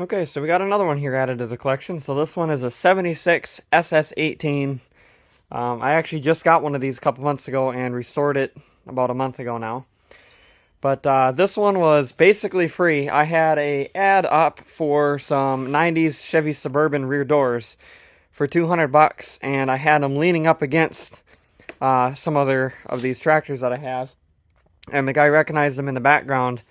Okay, so we got another one here added to the collection. So this one is a 76 SS18. I actually just got one of these a couple months ago and restored it about a month ago now. But this one was basically free. I had a ad up for some 90s Chevy Suburban rear doors for 200 bucks, and I had them leaning up against some other of these tractors that I have. And the guy recognized them in the background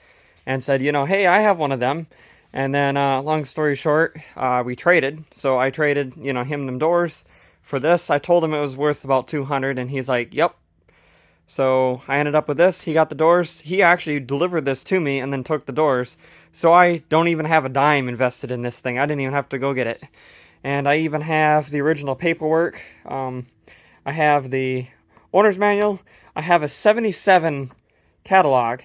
and said, hey, I have one of them. And then, long story short, we traded. So I traded, him them doors for this. I told him it was worth about 200, and he's like, yep. So I ended up with this. He got the doors. He actually delivered this to me and then took the doors. So I don't even have a dime invested in this thing. I didn't even have to go get it. And I even have the original paperwork. I have the owner's manual. I have a 77 catalog.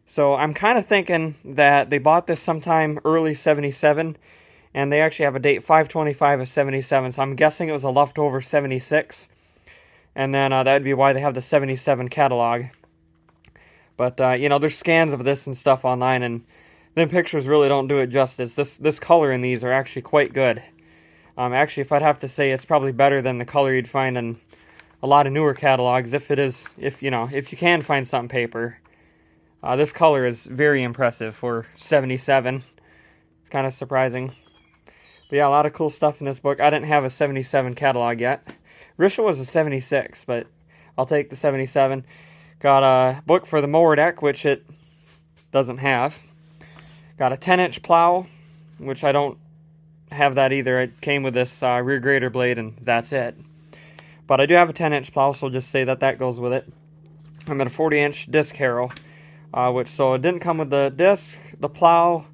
So I'm kind of thinking that they bought this sometime early 77, and they actually have a date 5/25 of 77, so I'm guessing it was a leftover 76, and then that'd be why they have the 77 catalog. But, there's scans of this and stuff online, and them pictures really don't do it justice. This color in these are actually quite good. Actually, if I'd have to say, it's probably better than the color you'd find in a lot of newer catalogs, if you can find something paper. This color is very impressive for 77. It's kind of surprising. But yeah, a lot of cool stuff in this book. I didn't have a 77 catalog yet. Rishel was a 76, but I'll take the 77. Got a book for the mower deck, which it doesn't have. Got a 10-inch plow, which I don't have that either. It came with this rear grader blade, and that's it. But I do have a 10-inch plow, so I'll just say that goes with it. I'm at a 40-inch disc harrow. So it didn't come with the disc, the plow,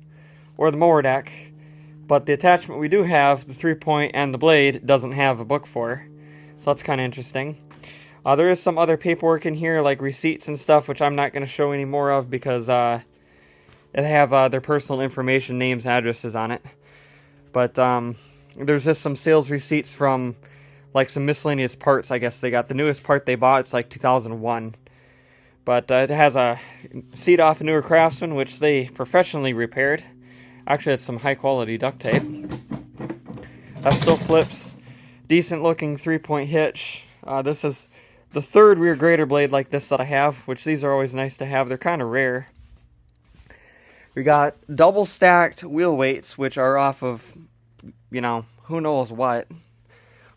or the mower deck, but the attachment we do have, the 3-point and the blade, doesn't have a book for. So that's kind of interesting. There is some other paperwork in here, like receipts and stuff, which I'm not going to show any more of because they have their personal information, names, addresses on it. But there's just some sales receipts from like some miscellaneous parts. I guess they got the newest part they bought. It's like 2001. But it has a seat off a newer Craftsman, which they professionally repaired. Actually, it's some high-quality duct tape. That still flips. Decent looking 3-point hitch. This is the third rear grader blade like this that I have, which these are always nice to have. They're kind of rare. We got double stacked wheel weights, which are off of, who knows what.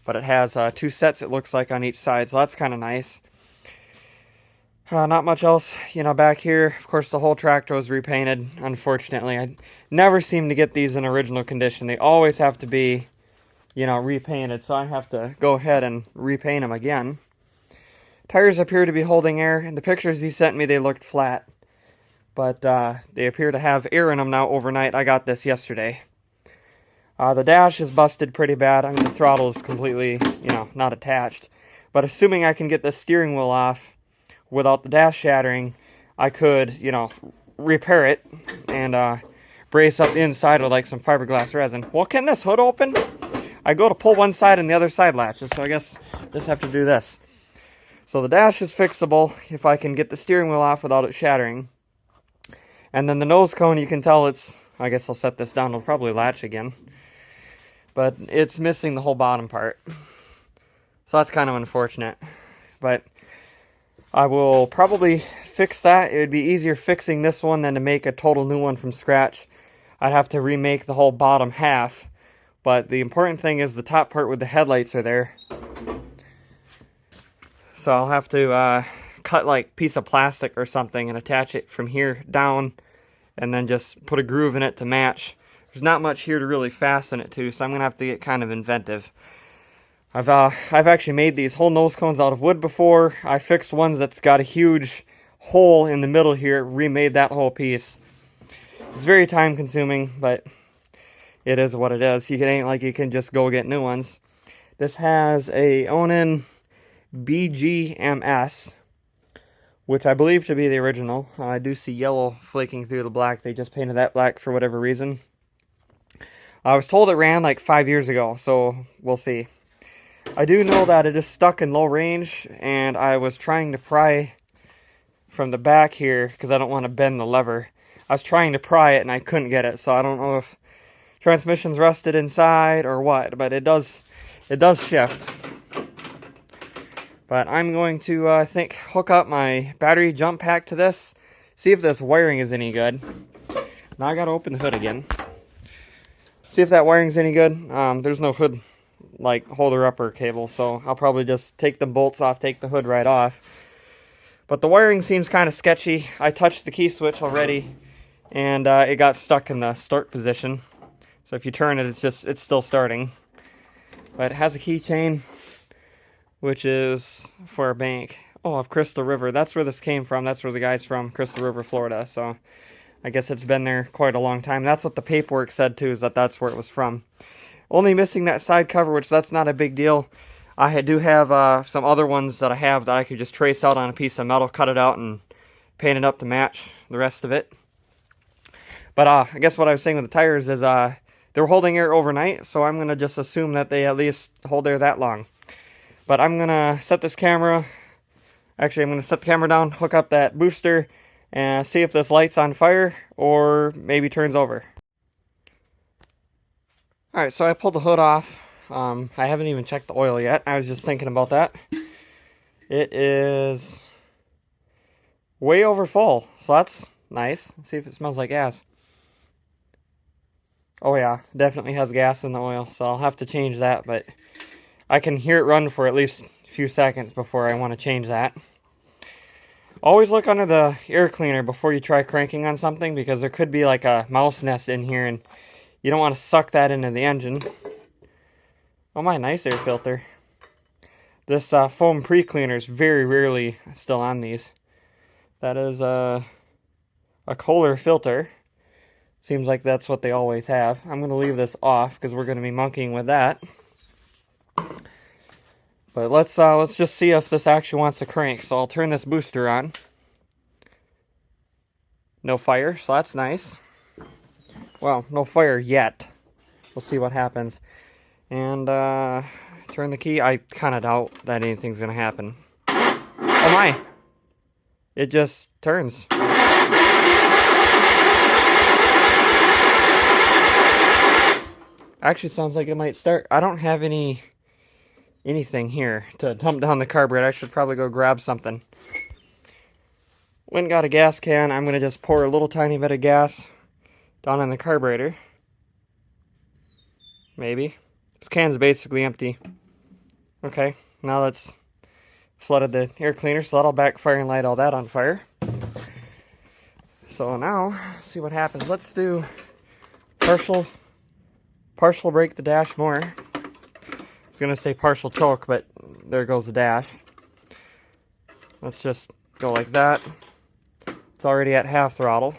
But it has 2 sets, it looks like, on each side, so that's kind of nice. Not much else, back here. Of course, the whole tractor was repainted, unfortunately. I never seem to get these in original condition. They always have to be, repainted, so I have to go ahead and repaint them again. Tires appear to be holding air. In the pictures he sent me, they looked flat. But they appear to have air in them now overnight. I got this yesterday. The dash is busted pretty bad. I mean, the throttle is completely, not attached. But assuming I can get the steering wheel off without the dash shattering, I could, repair it and brace up the inside with like some fiberglass resin. Well, can this hood open? I go to pull one side and the other side latches, so I guess just have to do this. So the dash is fixable if I can get the steering wheel off without it shattering. And then the nose cone, you can tell I guess I'll set this down, it'll probably latch again. But it's missing the whole bottom part. So that's kind of unfortunate. But I will probably fix that. It would be easier fixing this one than to make a total new one from scratch. I'd have to remake the whole bottom half. But the important thing is the top part with the headlights are there. So I'll have to cut like a piece of plastic or something and attach it from here down. And then just put a groove in it to match. There's not much here to really fasten it to, so I'm going to have to get kind of inventive. I've actually made these whole nose cones out of wood before. I fixed ones that's got a huge hole in the middle here, remade that whole piece. It's very time consuming, but it is what it is. It ain't like you can just go get new ones. This has a Onan BGMS, which I believe to be the original. I do see yellow flaking through the black. They just painted that black for whatever reason. I was told it ran like 5 years ago, so we'll see. I do know that it is stuck in low range, and I was trying to pry from the back here because I don't want to bend the lever. I was trying to pry it and I couldn't get it, so I don't know if transmission's rusted inside or what, but it does shift. But I'm going to, I think, hook up my battery jump pack to this, see if this wiring is any good. Now I gotta open the hood again. See if that wiring's any good. There's no hood, like, holder upper cable, so I'll probably just take the bolts off, take the hood right off. But the wiring seems kind of sketchy. I touched the key switch already, and it got stuck in the start position. So if you turn it, it's still starting. But it has a keychain, which is for a bank. Oh, of Crystal River. That's where this came from. That's where the guy's from, Crystal River, Florida. So I guess it's been there quite a long time. That's what the paperwork said too, is that that's where it was from. Only missing that side cover, which that's not a big deal. I do have some other ones that I have that I could just trace out on a piece of metal, cut it out, and paint it up to match the rest of it. But I guess what I was saying with the tires is they were holding air overnight, so I'm going to just assume that they at least hold air that long. But I'm going to set this camera, actually I'm going to set the camera down, hook up that booster, and see if this light's on fire or maybe turns over. Alright, so I pulled the hood off. I haven't even checked the oil yet. I was just thinking about that. It is way over full, so that's nice. Let's see if it smells like gas. Oh yeah, definitely has gas in the oil, so I'll have to change that, but I can hear it run for at least a few seconds before I want to change that. Always look under the air cleaner before you try cranking on something, because there could be like a mouse nest in here and you don't want to suck that into the engine. Oh my, nice air filter. This foam pre-cleaner is very rarely still on these. That is a Kohler filter. Seems like that's what they always have. I'm going to leave this off because we're going to be monkeying with that. But let's just see if this actually wants to crank. So I'll turn this booster on. No fire, so that's nice. Well, no fire yet. We'll see what happens. And turn the key. I kind of doubt that anything's going to happen. Oh my! It just turns. Actually sounds like it might start. I don't have anything here to dump down the carburetor. I should probably go grab something. Went and got a gas can. I'm going to just pour a little tiny bit of gas down on the carburetor. Maybe. This can's basically empty. Okay, now let's flooded the air cleaner, so that'll backfire and light all that on fire. So now, see what happens. Let's do partial brake the dash more. I was going to say partial choke, but there goes the dash. Let's just go like that. It's already at half throttle.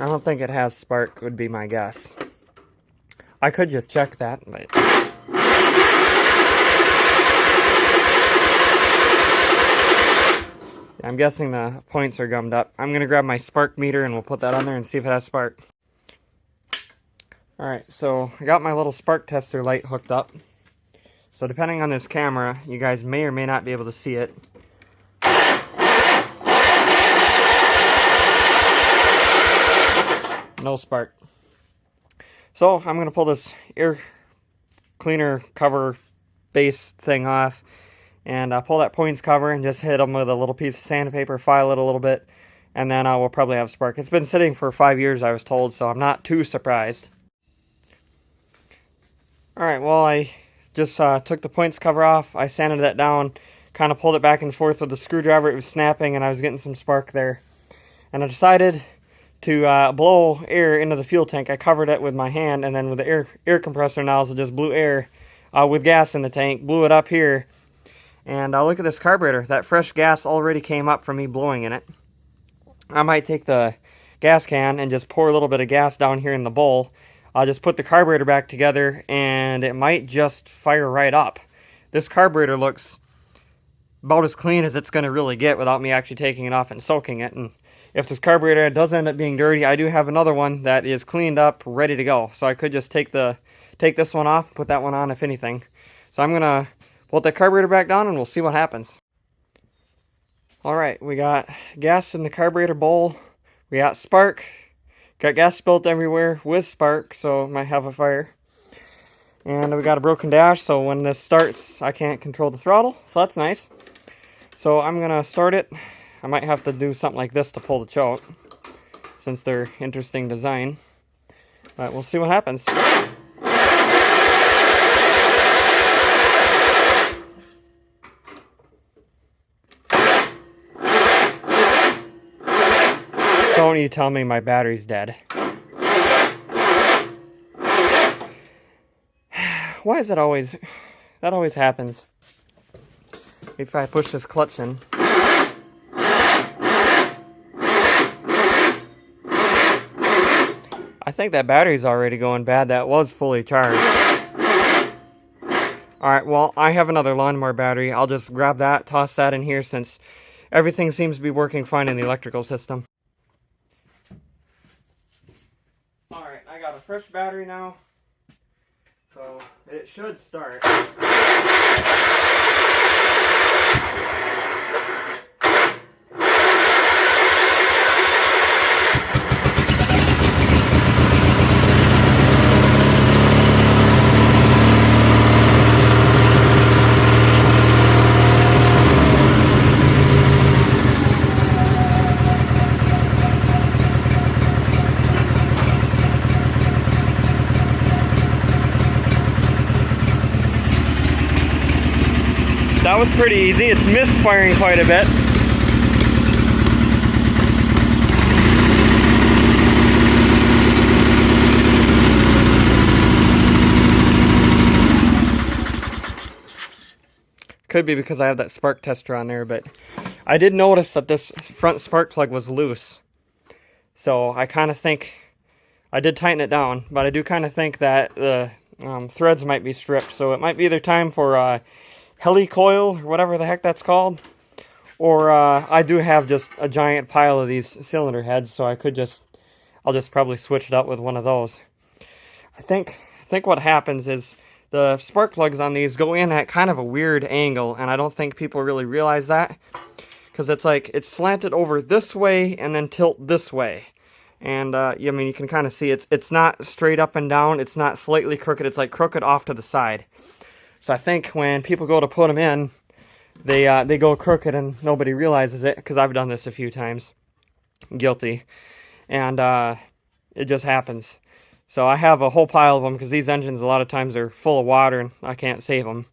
I don't think it has spark, would be my guess. I could just check that, but... I'm guessing the points are gummed up. I'm going to grab my spark meter and we'll put that on there and see if it has spark. Alright, so I got my little spark tester light hooked up. So depending on this camera, you guys may or may not be able to see it. No spark. So I'm going to pull this air cleaner cover base thing off and pull that points cover and just hit them with a little piece of sandpaper, file it a little bit, and then we'll probably have spark. It's been sitting for 5 years, I was told, so I'm not too surprised. Alright, well, I just took the points cover off, I sanded that down, kind of pulled it back and forth with the screwdriver. It was snapping and I was getting some spark there. And I decided to blow air into the fuel tank. I covered it with my hand, and then with the air compressor nozzle just blew air with gas in the tank, blew it up here. And look at this carburetor. That fresh gas already came up from me blowing in it. I might take the gas can and just pour a little bit of gas down here in the bowl. I'll just put the carburetor back together and it might just fire right up. This carburetor looks about as clean as it's going to really get without me actually taking it off and soaking it. And if this carburetor does end up being dirty, I do have another one that is cleaned up, ready to go. So I could just take this one off, put that one on if anything. So I'm gonna bolt that carburetor back down and we'll see what happens. Alright, we got gas in the carburetor bowl. We got spark. Got gas spilt everywhere with spark, so it might have a fire. And we got a broken dash, so when this starts, I can't control the throttle, so that's nice. So I'm gonna start it. I might have to do something like this to pull the choke, since they're interesting design. But we'll see what happens. Don't you tell me my battery's dead. Why is that always happens? If I push this clutch in. I think that battery's already going bad. That was fully charged. Alright, well, I have another lawnmower battery. I'll just grab that, toss that in here since everything seems to be working fine in the electrical system. Alright, I got a fresh battery now. So, it should start. That was pretty easy. It's misfiring quite a bit. Could be because I have that spark tester on there, but I did notice that this front spark plug was loose. So I kind of think, I did tighten it down, but I do kind of think that the threads might be stripped. So it might be either time for helicoil, or whatever the heck that's called, or I do have just a giant pile of these cylinder heads, so I'll just probably switch it out with one of those. I think what happens is the spark plugs on these go in at kind of a weird angle, and I don't think people really realize that, because it's like it's slanted over this way and then tilt this way, and I mean you can kind of see it's not straight up and down, it's not slightly crooked, it's like crooked off to the side. So I think when people go to put them in, they go crooked and nobody realizes it, because I've done this a few times. Guilty. And it just happens. So I have a whole pile of them, because these engines a lot of times are full of water and I can't save them.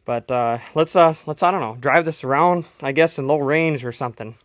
But let's I don't know, drive this around, I guess in low range or something.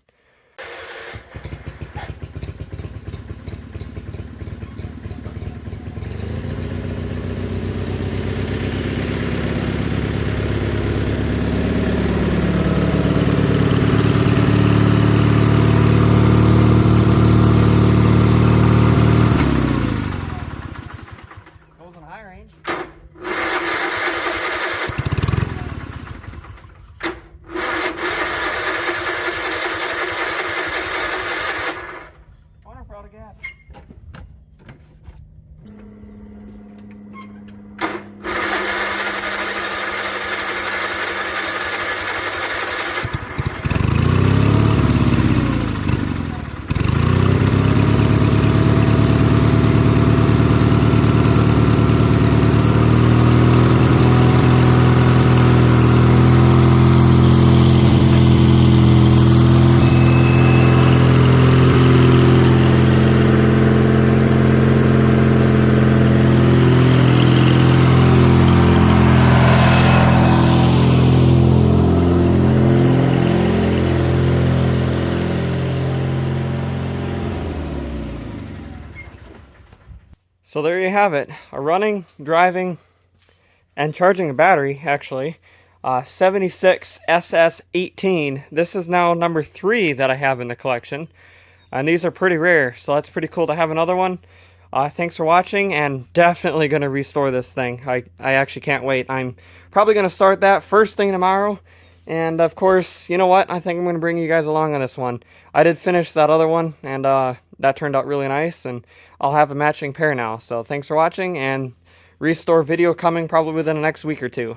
So there you have it, a running, driving, and charging a battery, actually, 76 SS18. This is now number 3 that I have in the collection, and these are pretty rare, so that's pretty cool to have another one. Thanks for watching, and definitely going to restore this thing. I actually can't wait. I'm probably going to start that first thing tomorrow, and of course, you know what, I think I'm going to bring you guys along on this one. I did finish that other one, and that turned out really nice, and I'll have a matching pair now. So thanks for watching, and restore video coming probably within the next week or two.